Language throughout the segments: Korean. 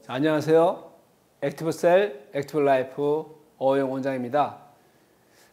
자, 안녕하세요. 액티브셀, 액티브라이프 어영 원장입니다.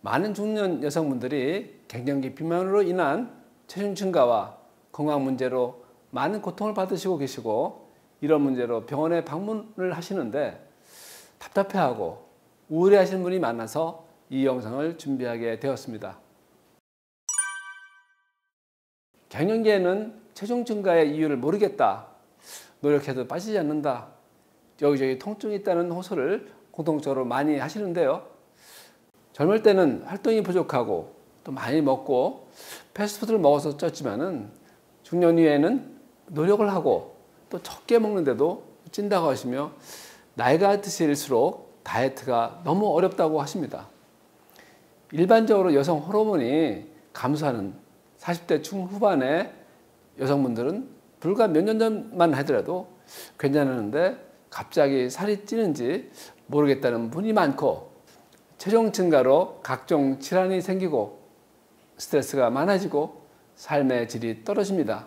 많은 중년 여성분들이 갱년기 비만으로 인한 체중 증가와 건강 문제로 많은 고통을 받으시고 계시고, 이런 문제로 병원에 방문을 하시는데 답답해하고 우울해하시는 분이 많아서 이 영상을 준비하게 되었습니다. 갱년기에는 체중 증가의 이유를 모르겠다, 노력해도 빠지지 않는다, 여기저기 통증이 있다는 호소를 공통적으로 많이 하시는데요. 젊을 때는 활동이 부족하고 또 많이 먹고 패스트푸드를 먹어서 쪘지만은 중년 이후에는 노력을 하고 또 적게 먹는데도 찐다고 하시며, 나이가 드실수록 다이어트가 너무 어렵다고 하십니다. 일반적으로 여성 호르몬이 감소하는 40대 중후반의 여성분들은 불과 몇 년 전만 하더라도 괜찮았는데 갑자기 살이 찌는지 모르겠다는 분이 많고, 체중 증가로 각종 질환이 생기고 스트레스가 많아지고 삶의 질이 떨어집니다.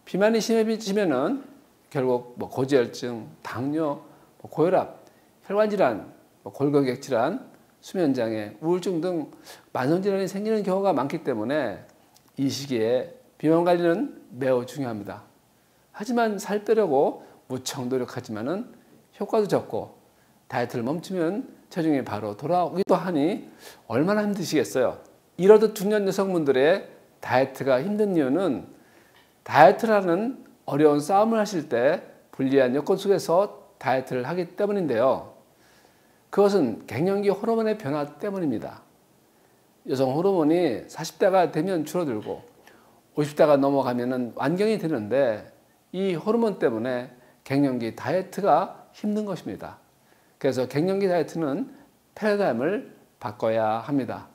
비만이 심해지면은 결국 고지혈증, 당뇨, 고혈압, 혈관질환, 골격계질환, 수면장애, 우울증 등 만성질환이 생기는 경우가 많기 때문에 이 시기에 비만 관리는 매우 중요합니다. 하지만 살 빼려고 무척 노력하지만은 효과도 적고 다이어트를 멈추면 체중이 바로 돌아오기도 하니 얼마나 힘드시겠어요. 이러듯 중년 여성분들의 다이어트가 힘든 이유는 다이어트라는 어려운 싸움을 하실 때 불리한 여건 속에서 다이어트를 하기 때문인데요. 그것은 갱년기 호르몬의 변화 때문입니다. 여성 호르몬이 40대가 되면 줄어들고 50대가 넘어가면 완경이 되는데, 이 호르몬 때문에 갱년기 다이어트가 힘든 것입니다. 그래서 갱년기 다이어트는 패러다임을 바꿔야 합니다.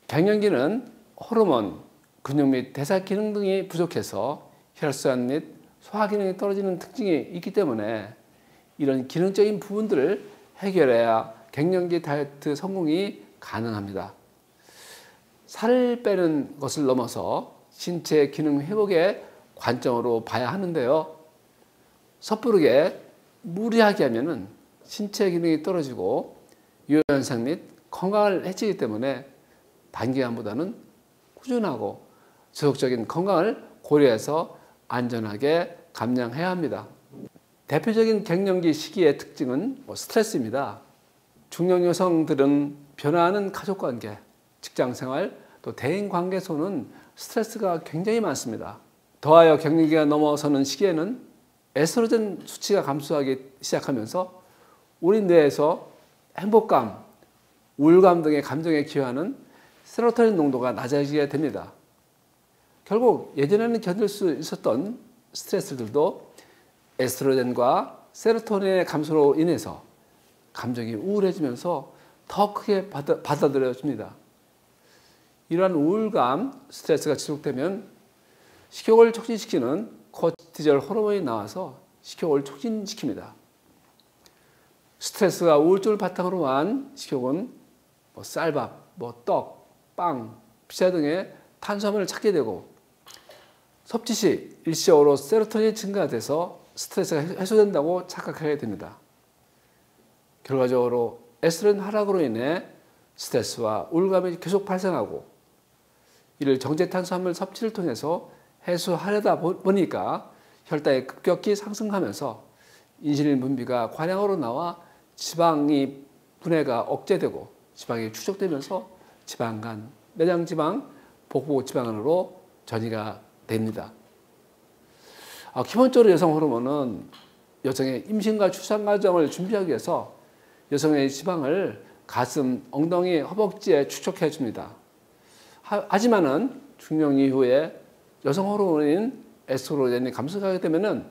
갱년기는 호르몬, 근육 및 대사 기능 등이 부족해서 혈관 및 소화 기능이 떨어지는 특징이 있기 때문에 이런 기능적인 부분들을 해결해야 갱년기 다이어트 성공이 가능합니다. 살을 빼는 것을 넘어서 신체 기능 회복의 관점으로 봐야 하는데요. 섣부르게 무리하게 하면은 신체 기능이 떨어지고 유연성 및 건강을 해치기 때문에 단기간보다는 꾸준하고 지속적인 건강을 고려해서 안전하게 감량해야 합니다. 대표적인 갱년기 시기의 특징은 스트레스입니다. 중년 여성들은 변화하는 가족관계, 직장생활, 또 대인관계에서는 스트레스가 굉장히 많습니다. 더하여 갱년기가 넘어서는 시기에는 에스트로겐 수치가 감소하기 시작하면서 우리 뇌에서 행복감, 우울감 등의 감정에 기여하는 세로토닌 농도가 낮아지게 됩니다. 결국 예전에는 견딜 수 있었던 스트레스들도 에스트로겐과 세로토닌의 감소로 인해서 감정이 우울해지면서 더 크게 받아들여집니다. 이러한 우울감, 스트레스가 지속되면 식욕을 촉진시키는 코르티졸 호르몬이 나와서 식욕을 촉진시킵니다. 스트레스가 우울증을 바탕으로 한 식욕은 쌀밥, 떡, 빵, 피자 등의 탄수화물을 찾게 되고, 섭취 시 일시적으로 세로토닌이 증가돼서 스트레스가 해소된다고 착각하게 됩니다. 결과적으로 에스트로겐 하락으로 인해 스트레스와 우울감이 계속 발생하고, 이를 정제 탄수화물 섭취를 통해서 해소하려다 보니까 혈당이 급격히 상승하면서 인슐린 분비가 과량으로 나와 지방이 분해가 억제되고 지방이 축적되면서 지방간, 내장지방, 복부지방으로 전이가 됩니다. 기본적으로 여성 호르몬은 여성의 임신과 출산 과정을 준비하기 위해서 여성의 지방을 가슴, 엉덩이, 허벅지에 축적해 줍니다. 하지만은 중년 이후에 여성 호르몬인 에스트로겐이 감소하게 되면은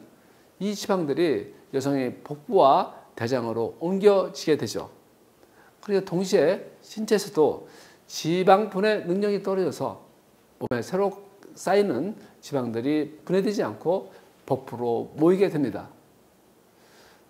이 지방들이 여성의 복부와 대장으로 옮겨지게 되죠. 그리고 동시에 신체에서도 지방 분해 능력이 떨어져서 몸에 새로 쌓이는 지방들이 분해되지 않고 복부로 모이게 됩니다.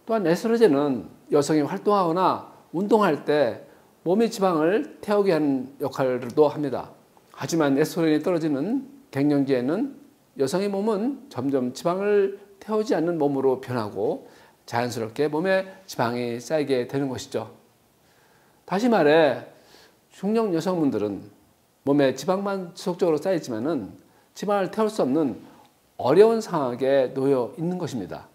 또한 에스트로겐은 여성이 활동하거나 운동할 때 몸의 지방을 태우게 하는 역할도 합니다. 하지만 에스트로겐이 떨어지는 갱년기에는 여성의 몸은 점점 지방을 태우지 않는 몸으로 변하고 자연스럽게 몸에 지방이 쌓이게 되는 것이죠. 다시 말해 중년 여성분들은 몸에 지방만 지속적으로 쌓이지만은 지방을 태울 수 없는 어려운 상황에 놓여 있는 것입니다.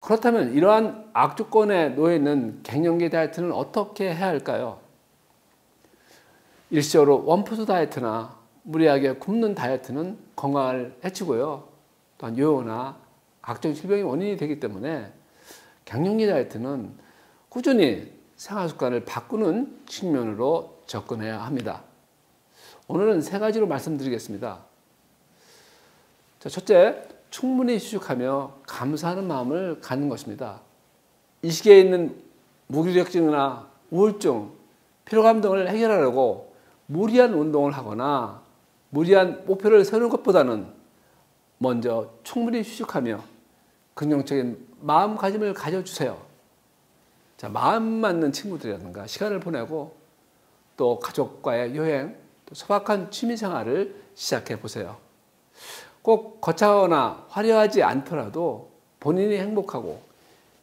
그렇다면 이러한 악조건에 놓여 있는 갱년기 다이어트는 어떻게 해야 할까요? 일시적으로 원푸드 다이어트나 무리하게 굶는 다이어트는 건강을 해치고요. 또한 요요나 각종 질병의 원인이 되기 때문에 갱년기 다이어트는 꾸준히 생활 습관을 바꾸는 측면으로 접근해야 합니다. 오늘은 3가지로 말씀드리겠습니다. 자, 첫째, 충분히 휴식하며 감사하는 마음을 갖는 것입니다. 이 시기에 있는 무기력증이나 우울증, 피로감 등을 해결하려고 무리한 운동을 하거나 무리한 목표를 세우는 것보다는 먼저 충분히 휴식하며 긍정적인 마음가짐을 가져주세요. 자, 마음 맞는 친구들이라든가 시간을 보내고 또 가족과의 여행, 또 소박한 취미생활을 시작해 보세요. 꼭 거창하거나 화려하지 않더라도 본인이 행복하고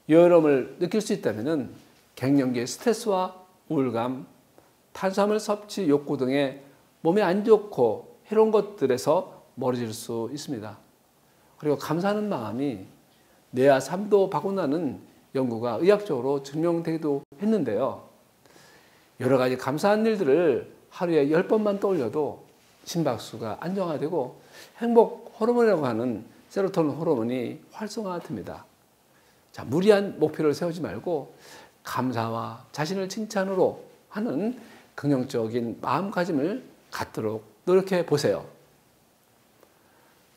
여유로움을 느낄 수 있다면 갱년기의 스트레스와 우울감, 탄수화물 섭취 욕구 등의 몸에 안 좋고 해로운 것들에서 멀어질 수 있습니다. 그리고 감사하는 마음이 뇌와 삶도 바꾼다는 연구가 의학적으로 증명되기도 했는데요. 여러 가지 감사한 일들을 하루에 10번만 떠올려도 심박수가 안정화되고 행복 호르몬이라고 하는 세로토닌 호르몬이 활성화됩니다. 자, 무리한 목표를 세우지 말고 감사와 자신을 칭찬으로 하는 긍정적인 마음가짐을 갖도록 노력해 보세요.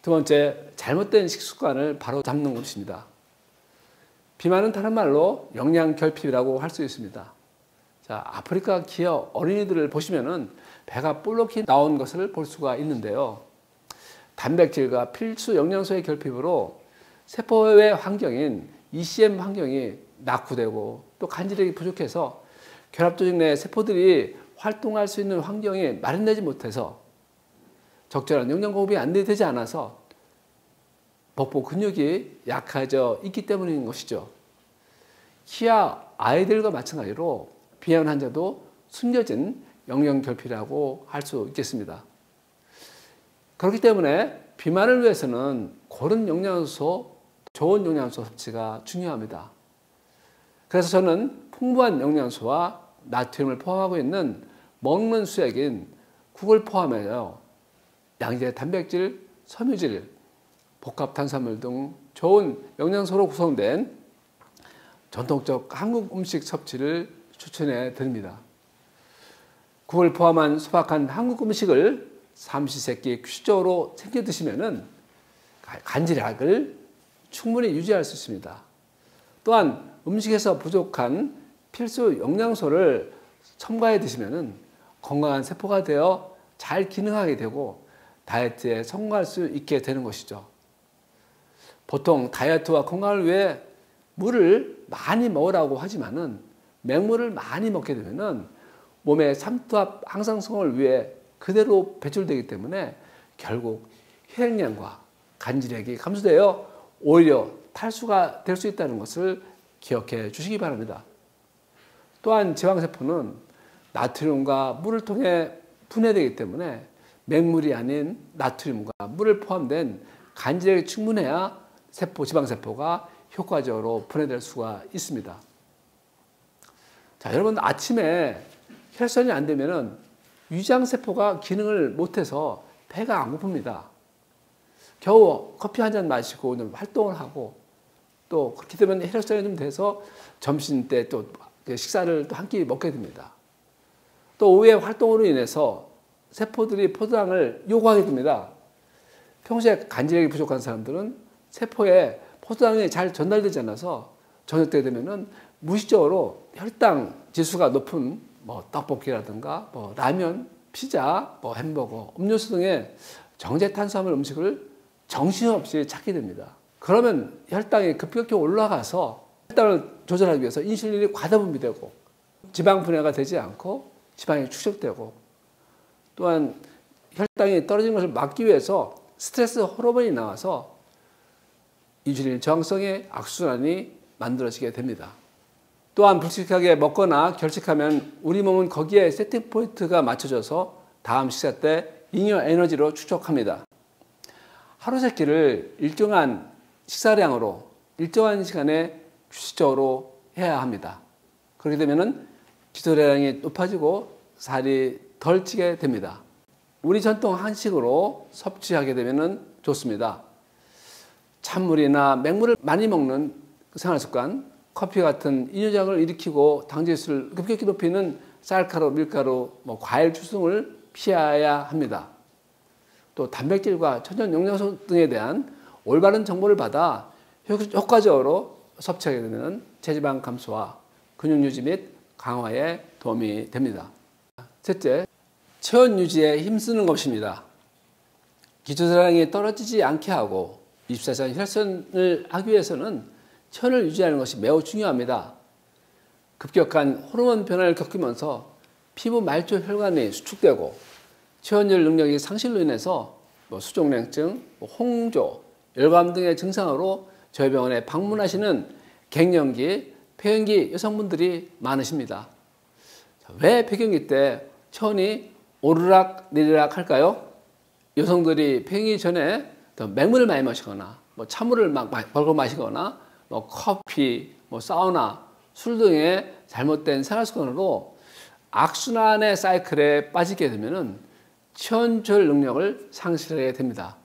두 번째, 잘못된 식습관을 바로 잡는 것입니다. 비만은 다른 말로 영양결핍이라고 할 수 있습니다. 자, 아프리카 기어 어린이들을 보시면은 배가 볼록히 나온 것을 볼 수가 있는데요. 단백질과 필수 영양소의 결핍으로 세포의 환경인 ECM 환경이 낙후되고 또 간질력이 부족해서 결합조직 내 세포들이 활동할 수 있는 환경이 마련되지 못해서 적절한 영양 공급이 안 되지 않아서 복부 근육이 약해져 있기 때문인 것이죠. 키아 아이들과 마찬가지로 비만 환자도 숨겨진 영양 결핍이라고 할 수 있겠습니다. 그렇기 때문에 비만을 위해서는 고른 영양소, 좋은 영양소 섭취가 중요합니다. 그래서 저는 풍부한 영양소와 나트륨을 포함하고 있는 먹는 수액인 국을 포함해서 양질의 단백질, 섬유질, 복합 탄수화물 등 좋은 영양소로 구성된 전통적 한국 음식 섭취를 추천해 드립니다. 국을 포함한 소박한 한국 음식을 삼시세끼 규칙적으로 챙겨 드시면은 간질약을 충분히 유지할 수 있습니다. 또한 음식에서 부족한 필수 영양소를 첨가해 드시면은 건강한 세포가 되어 잘 기능하게 되고 다이어트에 성공할 수 있게 되는 것이죠. 보통 다이어트와 건강을 위해 물을 많이 먹으라고 하지만은 맹물을 많이 먹게 되면은 몸의 삼투압 항상성을 위해 그대로 배출되기 때문에 결국 혈액량과 간질력이 감소되어 오히려 탈수가 될 수 있다는 것을 기억해 주시기 바랍니다. 또한 지방세포는 나트륨과 물을 통해 분해되기 때문에 맹물이 아닌 나트륨과 물을 포함된 간질력이 충분해야 지방세포가 효과적으로 분해될 수가 있습니다. 자, 여러분 아침에 혈전이 안 되면은 위장세포가 기능을 못해서 배가 안 고픕니다. 겨우 커피 한 잔 마시고 좀 활동을 하고 또 그렇게 되면 혈액순환이 좀 돼서 점심 때 또 식사를 또 한 끼 먹게 됩니다. 또 오후에 활동으로 인해서 세포들이 포도당을 요구하게 됩니다. 평소에 간질력이 부족한 사람들은 세포에 포도당이 잘 전달되지 않아서 저녁 때 되면은 무의식적으로 혈당 지수가 높은 떡볶이라든가 라면, 피자, 햄버거, 음료수 등의 정제 탄수화물 음식을 정신없이 찾게 됩니다. 그러면 혈당이 급격히 올라가서 혈당을 조절하기 위해서 인슐린이 과다 분비되고 지방 분해가 되지 않고 지방이 축적되고 또한 혈당이 떨어지는 것을 막기 위해서 스트레스 호르몬이 나와서 인슐린 저항성의 악순환이 만들어지게 됩니다. 또한 불식하게 먹거나 결식하면 우리 몸은 거기에 세팅 포인트가 맞춰져서 다음 식사 때 잉여 에너지로 축적합니다. 하루 세 끼를 일정한 식사량으로 일정한 시간에 규칙적으로 해야 합니다. 그렇게 되면 기초대사량이 높아지고 살이 덜 찌게 됩니다. 우리 전통 한식으로 섭취하게 되면 좋습니다. 찬물이나 맹물을 많이 먹는 생활습관, 커피 같은 이뇨작용을 일으키고 당지수를 급격히 높이는 쌀가루, 밀가루, 과일 주스 등을 피해야 합니다. 또 단백질과 천연 영양소 등에 대한 올바른 정보를 받아 효과적으로 섭취하게 되면 체지방 감소와 근육 유지 및 강화에 도움이 됩니다. 셋째, 체온 유지에 힘쓰는 것입니다. 기초대사량이 떨어지지 않게 하고 24시간 혈전을 하기 위해서는 체온을 유지하는 것이 매우 중요합니다. 급격한 호르몬 변화를 겪으면서 피부 말초 혈관이 수축되고 체온열 능력이 상실로 인해서 수족냉증, 홍조, 열감 등의 증상으로 저희 병원에 방문하시는 갱년기, 폐경기 여성분들이 많으십니다. 왜 폐경기 때 체온이 오르락 내리락 할까요? 여성들이 폐경기 전에 맹물을 많이 마시거나 찬물을 막 벌컥 마시거나 커피, 사우나, 술 등의 잘못된 생활습관으로 악순환의 사이클에 빠지게 되면 체온 조절 능력을 상실하게 됩니다.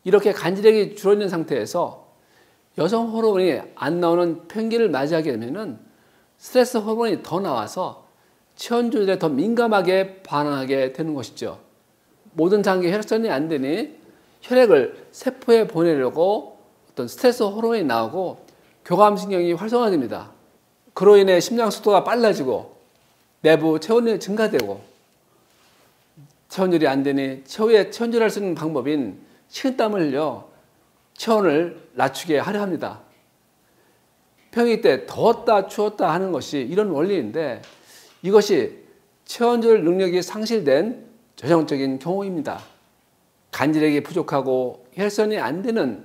이렇게 간지력이 줄어있는 상태에서 여성 호르몬이 안 나오는 폐경기를 맞이하게 되면 스트레스 호르몬이 더 나와서 체온 조절에 더 민감하게 반응하게 되는 것이죠. 모든 장기 혈전이 안 되니 혈액을 세포에 보내려고 어떤 스트레스 호르몬이 나오고 교감신경이 활성화됩니다. 그로 인해 심장 속도가 빨라지고 내부 체온이 증가되고 체온율이 안 되니 최후의 체온조절할 수 있는 방법인 식은땀을 흘려 체온을 낮추게 하려 합니다. 폐경기 때 더웠다 추웠다 하는 것이 이런 원리인데 이것이 체온조절 능력이 상실된 전형적인 경우입니다. 간지력이 부족하고 혈전이 안 되는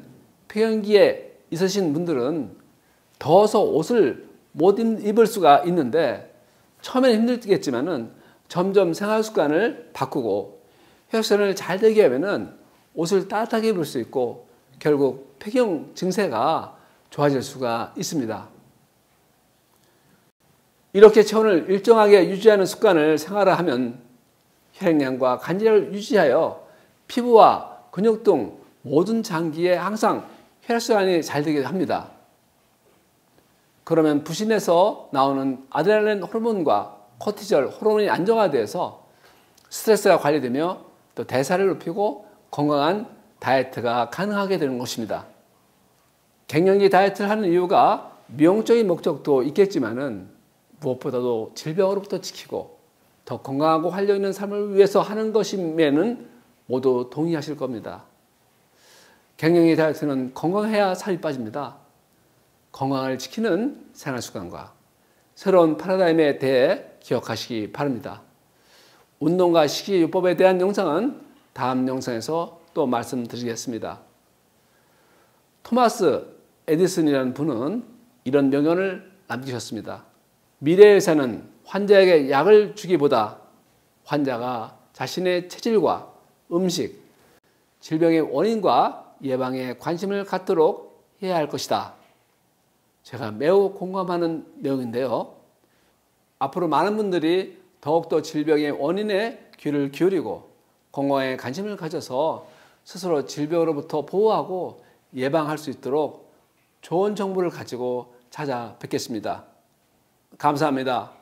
폐경기에 있으신 분들은 더워서 옷을 못 입을 수가 있는데 처음에는 힘들겠지만은 점점 생활 습관을 바꾸고 혈전을 잘 되게 하면은 옷을 따뜻하게 입을 수 있고 결국 폐경 증세가 좋아질 수가 있습니다. 이렇게 체온을 일정하게 유지하는 습관을 생활화하면 혈액량과 간지력을 유지하여 피부와 근육 등 모든 장기에 항상 혈액순환이 잘 되게 합니다. 그러면 부신에서 나오는 아드레날린 호르몬과 코티졸 호르몬이 안정화돼서 스트레스가 관리되며 또 대사를 높이고 건강한 다이어트가 가능하게 되는 것입니다. 갱년기 다이어트를 하는 이유가 미용적인 목적도 있겠지만은 무엇보다도 질병으로부터 지키고 더 건강하고 활력 있는 삶을 위해서 하는 것임에는 모두 동의하실 겁니다. 갱년기 다이어트는 건강해야 살이 빠집니다. 건강을 지키는 생활습관과 새로운 패러다임에 대해 기억하시기 바랍니다. 운동과 식이요법에 대한 영상은 다음 영상에서 또 말씀드리겠습니다. 토마스 에디슨이라는 분은 이런 명언을 남기셨습니다. 미래의 의사는 환자에게 약을 주기보다 환자가 자신의 체질과 음식, 질병의 원인과 예방에 관심을 갖도록 해야 할 것이다. 제가 매우 공감하는 내용인데요. 앞으로 많은 분들이 더욱더 질병의 원인에 귀를 기울이고 건강에 관심을 가져서 스스로 질병으로부터 보호하고 예방할 수 있도록 좋은 정보를 가지고 찾아뵙겠습니다. 감사합니다.